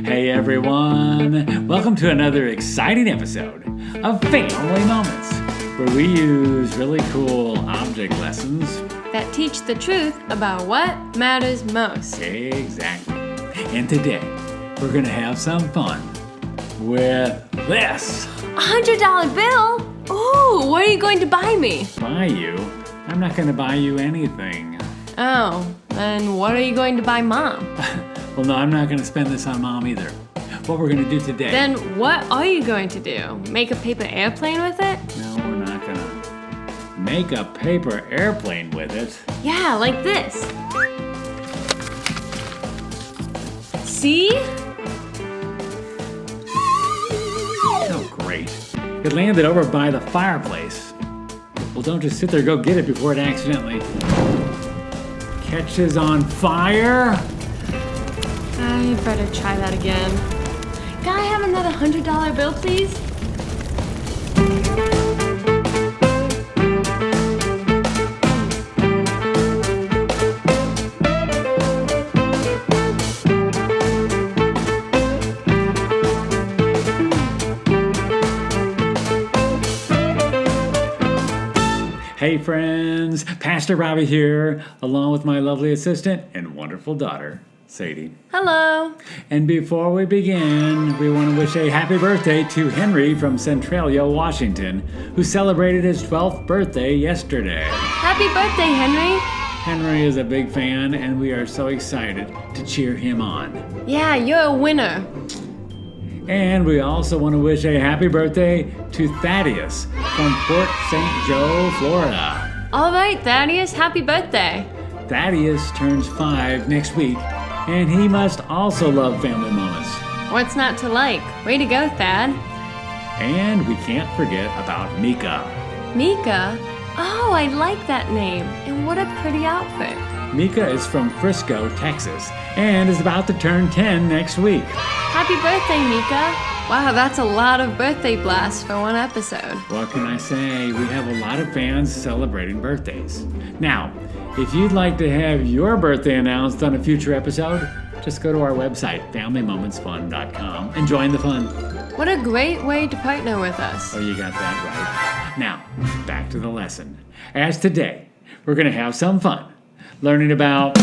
Hey everyone! Welcome to another exciting episode of Family Moments, where we use really cool object lessons that teach the truth about what matters most. Exactly. And today, we're going to have some fun with this. $100 bill? Ooh, what are you going to buy me? Buy you? I'm not going to buy you anything. Oh, then what are you going to buy Mom? Well, no, I'm not going to spend this on Mom either. What we're going to do today... Then what are you going to do? Make a paper airplane with it? No, we're not going to make a paper airplane with it. Yeah, like this. See? Oh, great. It landed over by the fireplace. Well, don't just sit there, go get it before it accidentally catches on fire. I better try that again. Can I have another $100 bill, please? Hey friends, Pastor Robbie here, along with my lovely assistant and wonderful daughter, Sadie. Hello. And before we begin, we want to wish a happy birthday to Henry from Centralia, Washington, who celebrated his 12th birthday yesterday. Happy birthday, Henry. Henry is a big fan, and we are so excited to cheer him on. Yeah, you're a winner. And we also want to wish a happy birthday to Thaddeus from Port St. Joe, Florida. All right, Thaddeus, happy birthday. Thaddeus turns 5 next week, and he must also love family moments. What's not to like? Way to go, Thad. And we can't forget about Mika. Mika? Oh, I like that name. And what a pretty outfit. Mika is from Frisco, Texas, and is about to turn 10 next week. Happy birthday, Mika. Wow, that's a lot of birthday blasts for one episode. What can I say? We have a lot of fans celebrating birthdays. Now, if you'd like to have your birthday announced on a future episode, just go to our website, familymomentsfun.com, and join the fun. What a great way to partner with us. Oh, you got that right. Now, back to the lesson. As today, we're going to have some fun learning about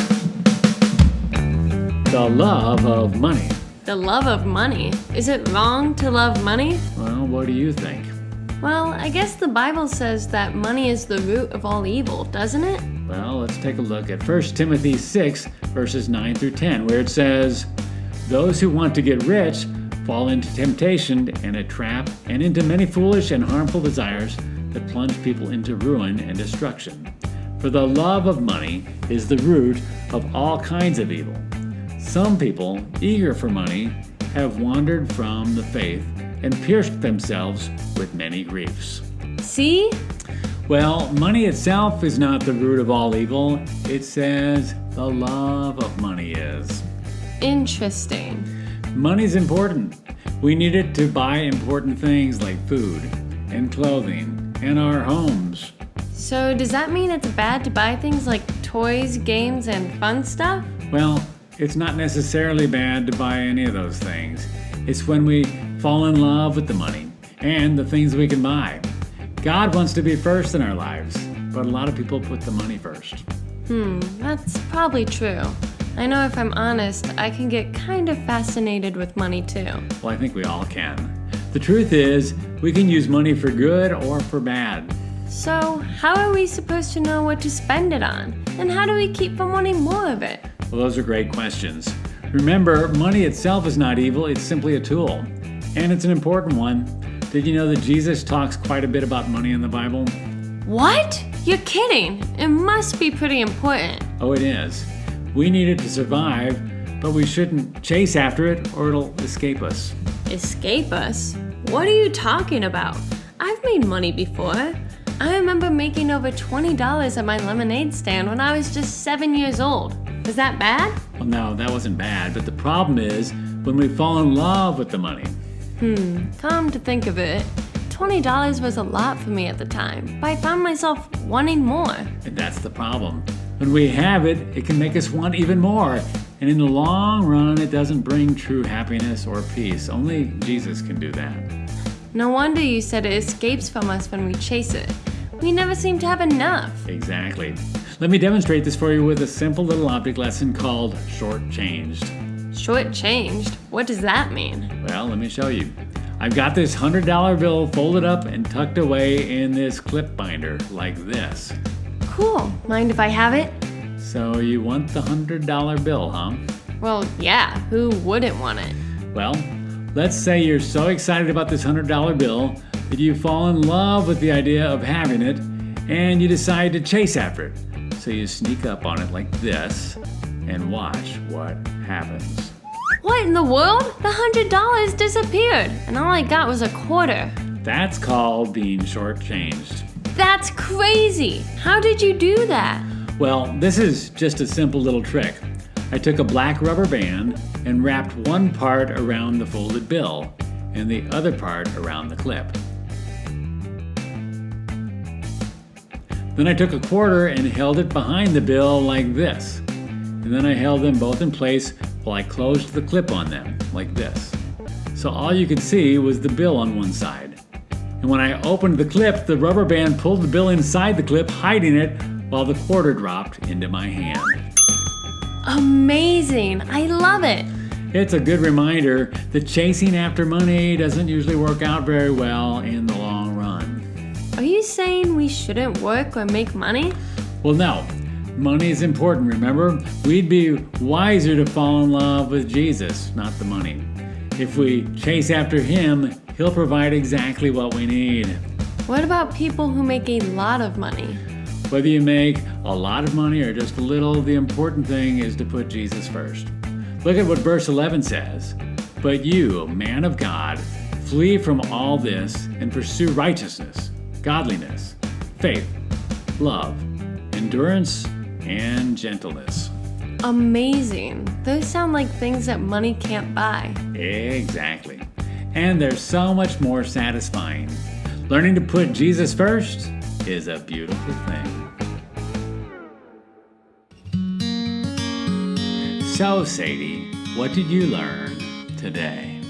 the love of money. The love of money? Is it wrong to love money? Well, what do you think? Well, I guess the Bible says that money is the root of all evil, doesn't it? Well, let's take a look at 1 Timothy 6, verses 9 through 10, where it says, "Those who want to get rich fall into temptation and a trap and into many foolish and harmful desires that plunge people into ruin and destruction. For the love of money is the root of all kinds of evil. Some people, eager for money, have wandered from the faith and pierced themselves with many griefs." See? Well, money itself is not the root of all evil. It says the love of money is. Interesting. Money's important. We need it to buy important things like food and clothing and our homes. So does that mean it's bad to buy things like toys, games, and fun stuff? Well, it's not necessarily bad to buy any of those things. It's when we fall in love with the money and the things we can buy. God wants to be first in our lives, but a lot of people put the money first. That's probably true. I know if I'm honest, I can get kind of fascinated with money too. Well, I think we all can. The truth is, we can use money for good or for bad. So, how are we supposed to know what to spend it on? And how do we keep from wanting more of it? Well, those are great questions. Remember, money itself is not evil, it's simply a tool. And it's an important one. Did you know that Jesus talks quite a bit about money in the Bible? What? You're kidding. It must be pretty important. Oh, it is. We need it to survive, but we shouldn't chase after it or it'll escape us. Escape us? What are you talking about? I've made money before. I remember making over $20 at my lemonade stand when I was just 7 years old. Was that bad? Well, no, that wasn't bad, but the problem is when we fall in love with the money. Come to think of it, $20 was a lot for me at the time, but I found myself wanting more. And that's the problem. When we have it, it can make us want even more. And in the long run, it doesn't bring true happiness or peace. Only Jesus can do that. No wonder you said it escapes from us when we chase it. We never seem to have enough. Exactly. Let me demonstrate this for you with a simple little object lesson called shortchanged. Shortchanged? What does that mean? Well, let me show you. I've got this $100 bill folded up and tucked away in this clip binder like this. Cool. Mind if I have it? So you want the $100 bill, huh? Well, yeah. Who wouldn't want it? Well, let's say you're so excited about this $100 bill that you fall in love with the idea of having it and you decide to chase after it. So you sneak up on it like this and watch what happens. What in the world? The $100 disappeared, and all I got was a quarter. That's called being shortchanged. That's crazy! How did you do that? Well, this is just a simple little trick. I took a black rubber band and wrapped one part around the folded bill and the other part around the clip. Then I took a quarter and held it behind the bill like this. And then I held them both in place while I closed the clip on them like this. So all you could see was the bill on one side. And when I opened the clip, the rubber band pulled the bill inside the clip, hiding it, while the quarter dropped into my hand. Amazing! I love it! It's a good reminder that chasing after money doesn't usually work out very well in the long run. Are you saying we shouldn't work or make money? Well, no. Money is important, remember? We'd be wiser to fall in love with Jesus, not the money. If we chase after Him, He'll provide exactly what we need. What about people who make a lot of money? Whether you make a lot of money or just a little, the important thing is to put Jesus first. Look at what verse 11 says. But you, man of God, flee from all this and pursue righteousness, godliness, faith, love, endurance, and gentleness. Amazing. Those sound like things that money can't buy. Exactly. And they're so much more satisfying. Learning to put Jesus first is a beautiful thing. So, Sadie, what did you learn today?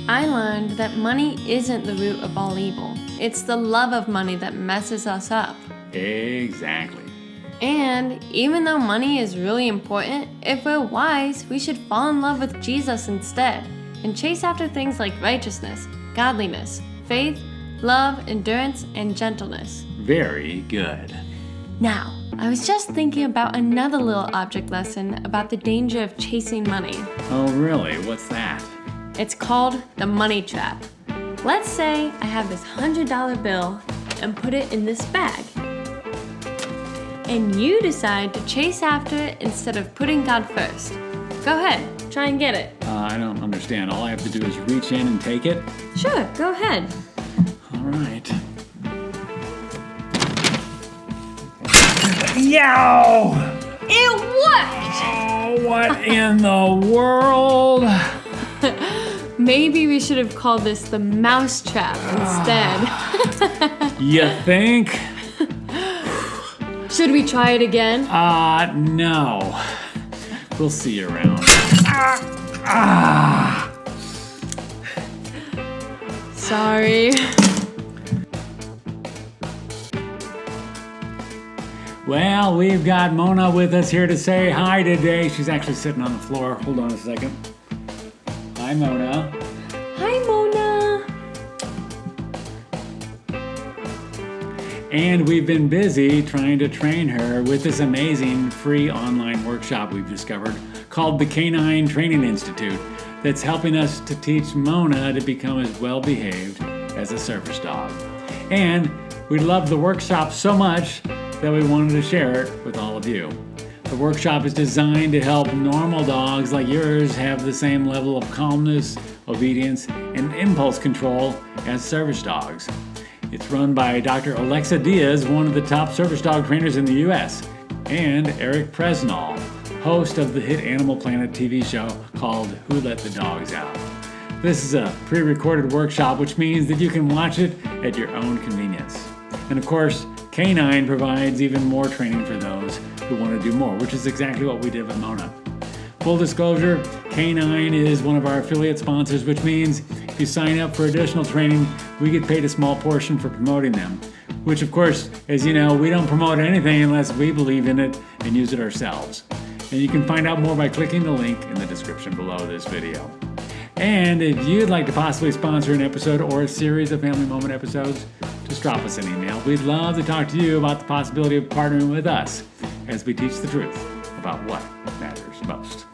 I learned that money isn't the root of all evil. It's the love of money that messes us up. Exactly. And even though money is really important, if we're wise, we should fall in love with Jesus instead and chase after things like righteousness, godliness, faith, love, endurance, and gentleness. Very good. Now, I was just thinking about another little object lesson about the danger of chasing money. Oh, really? What's that? It's called the money trap. Let's say I have this $100 bill and put it in this bag. And you decide to chase after it instead of putting God first. Go ahead, try and get it. I don't understand. All I have to do is reach in and take it? Sure, go ahead. All right. Yow! It worked! Oh, what in the world? Maybe we should have called this the mouse trap instead. You think? Should we try it again? No. We'll see you around. Sorry. Well, we've got Mona with us here to say hi today. She's actually sitting on the floor. Hold on a second. Hi, Mona. Hi, Mona. And we've been busy trying to train her with this amazing free online workshop we've discovered called the Canine Training Institute that's helping us to teach Mona to become as well behaved as a service dog. And we loved the workshop so much that we wanted to share it with all of you. The workshop is designed to help normal dogs like yours have the same level of calmness, obedience, and impulse control as service dogs. It's run by Dr. Alexa Diaz, one of the top service dog trainers in the US, and Eric Presnall, host of the hit Animal Planet TV show called Who Let the Dogs Out. This is a pre-recorded workshop, which means that you can watch it at your own convenience. And of course, Canine provides even more training for those who want to do more, which is exactly what we did with Mona. Full disclosure, K9 is one of our affiliate sponsors, which means if you sign up for additional training, we get paid a small portion for promoting them. Which, of course, as you know, we don't promote anything unless we believe in it and use it ourselves. And you can find out more by clicking the link in the description below this video. And if you'd like to possibly sponsor an episode or a series of Family Moment episodes, just drop us an email. We'd love to talk to you about the possibility of partnering with us as we teach the truth about what matters most.